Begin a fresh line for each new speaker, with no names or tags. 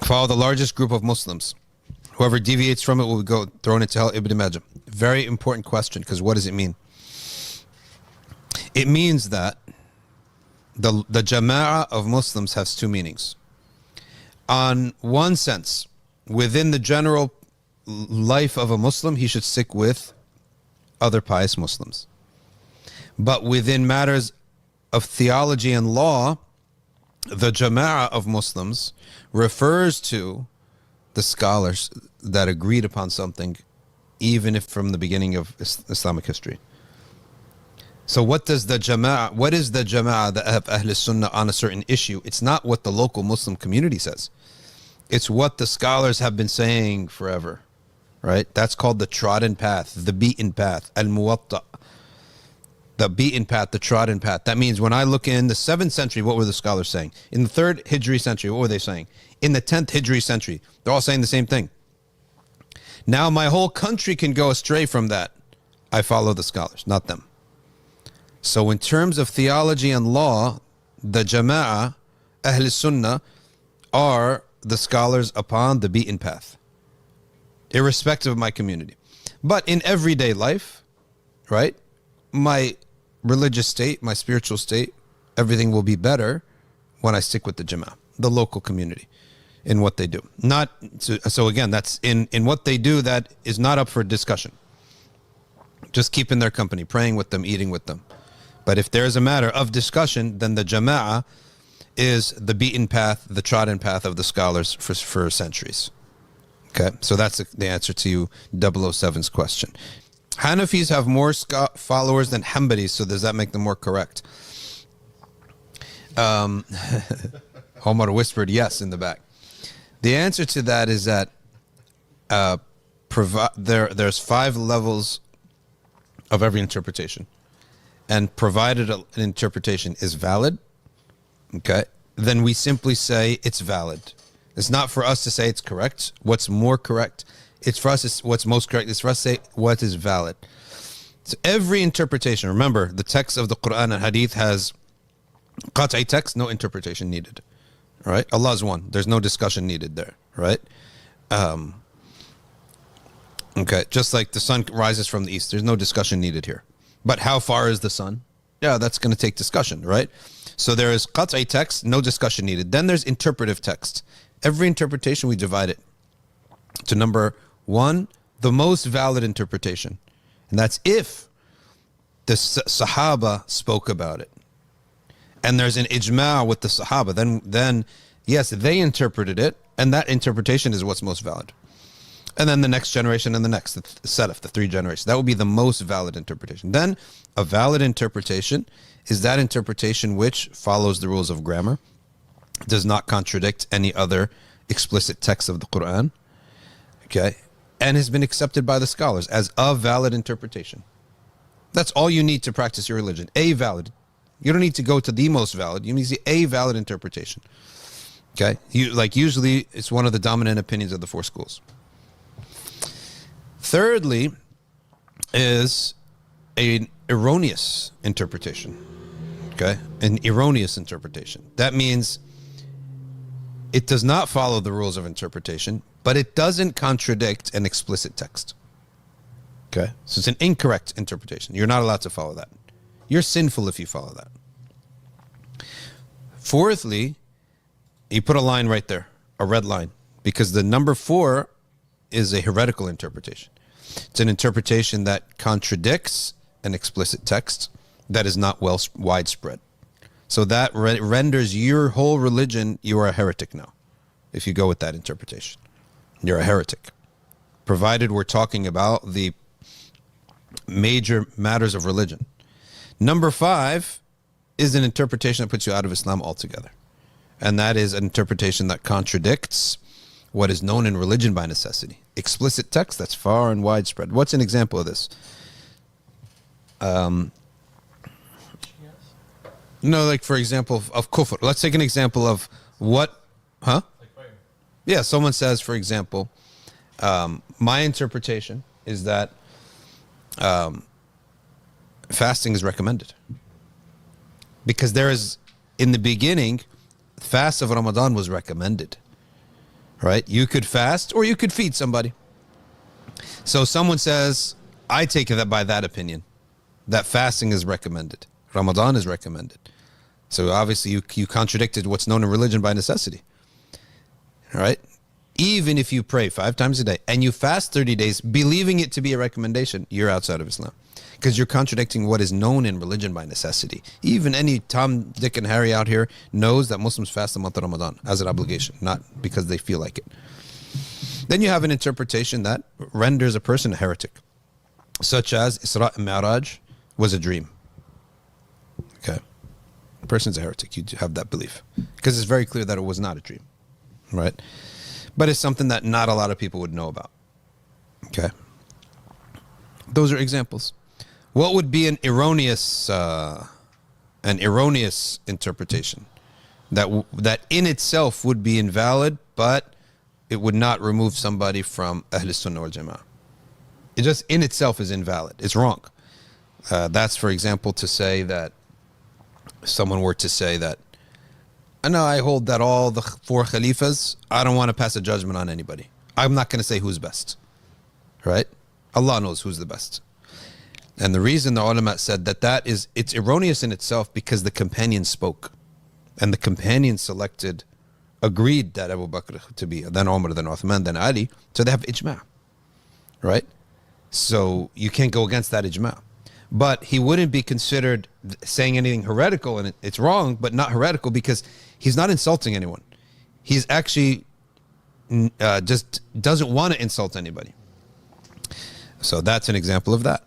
Follow the largest group of Muslims. Whoever deviates from it will go thrown into hell. Ibn Majah. Very important question, because what does it mean? It means that the jama'ah of Muslims has two meanings. On one sense, within the general life of a Muslim, he should stick with other pious Muslims. But within matters of theology and law, the jama'ah of Muslims refers to the scholars that agreed upon something, even if from the beginning of Islamic history. So what is the jama'ah that have Ahl Sunnah on a certain issue? It's not what the local Muslim community says. It's what the scholars have been saying forever, right? That's called the trodden path, the beaten path, al-muwatta. The beaten path, the trodden path. That means when I look in the 7th century, what were the scholars saying? In the 3rd Hijri century, what were they saying? In the 10th Hijri century, they're all saying the same thing. Now my whole country can go astray from that. I follow the scholars, not them. So in terms of theology and law, the jama'ah, Ahl Sunnah, are the scholars upon the beaten path, irrespective of my community. But in everyday life, right, my religious state, my spiritual state, everything will be better when I stick with the jama'ah, the local community, in what they do. Not so again, that's in what they do, that is not up for discussion. Just keeping their company, praying with them, eating with them. But if there is a matter of discussion, then the jama'ah is the beaten path, the trodden path of the scholars for centuries. Okay, so that's the answer to you 007's question. Hanafis have more followers than Hanbalis, so does that make them more correct? Omar whispered yes in the back. The answer to that is that there's 5 levels of every interpretation. And provided an interpretation is valid, okay, then we simply say it's valid. It's not for us to say it's correct. What's more correct? It's for us, what's most correct is for us to say what is valid. So every interpretation, remember, the text of the Quran and Hadith has qat'i text, no interpretation needed. All right? Allah is one. There's no discussion needed there. Right? Okay, just like the sun rises from the east, there's no discussion needed here. But how far is the sun? Yeah, that's going to take discussion, right? So there is qat'i text, no discussion needed. Then there's interpretive text. Every interpretation, we divide it to number 1, the most valid interpretation. And that's if the Sahaba spoke about it. And there's an ijma' with the Sahaba. Then yes, they interpreted it, and that interpretation is what's most valid. And then the next generation and the next, the Salaf, the 3 generations. That would be the most valid interpretation. Then a valid interpretation is that interpretation which follows the rules of grammar, does not contradict any other explicit text of the Quran, okay, and has been accepted by the scholars as a valid interpretation. That's all you need to practice your religion. A valid. You don't need to go to the most valid. You need to see a valid interpretation. Okay? Usually it's one of the dominant opinions of the 4 schools. Thirdly is an erroneous interpretation. Okay? An erroneous interpretation. That means it does not follow the rules of interpretation, but it doesn't contradict an explicit text. Okay? So it's an incorrect interpretation. You're not allowed to follow that. You're sinful if you follow that. Fourthly, you put a line right there, a red line, because the number 4 is a heretical interpretation. It's an interpretation that contradicts an explicit text that is not widespread. So that renders your whole religion, you are a heretic now, if you go with that interpretation. You're a heretic. Provided we're talking about the major matters of religion. Number 5 is an interpretation that puts you out of Islam altogether. And that is an interpretation that contradicts what is known in religion by necessity. Explicit text that's far and widespread. What's an example of this? No, like for example of kufr. Let's take an example of what, huh? Yeah, someone says, for example, my interpretation is that fasting is recommended. Because there is, in the beginning, fast of Ramadan was recommended. right? You could fast or you could feed somebody. So someone says, I take it by that opinion, that fasting is recommended. Ramadan is recommended. So obviously you contradicted what's known in religion by necessity. All right? Even if you pray 5 times a day and you fast 30 days, believing it to be a recommendation, you're outside of Islam. Because you're contradicting what is known in religion by necessity. Even any Tom, Dick, and Harry out here knows that Muslims fast the month of Ramadan as an obligation, not because they feel like it. Then you have an interpretation that renders a person a heretic, such as Isra and Mi'raj was a dream. Okay. A person's a heretic. You have that belief. Because it's very clear that it was not a dream. Right? But it's something that not a lot of people would know about. Okay. Those are examples. What would be an erroneous interpretation that in itself would be invalid, but it would not remove somebody from Ahl Sunnah wal Jama'ah? It just in itself is invalid. It's wrong. That's, for example, to say that someone were to say that, no, I hold that all the 4 Khalifas, I don't want to pass a judgment on anybody. I'm not going to say who's best. Right? Allah knows who's the best. And the reason the ulama said that it's erroneous in itself because the companions spoke. And the companions agreed that Abu Bakr to be, then Umar, then Uthman, then Ali. So they have ijma'. Right? So you can't go against that ijma'. But he wouldn't be considered saying anything heretical, and it's wrong, but not heretical because he's not insulting anyone. He's actually just doesn't want to insult anybody. So that's an example of that.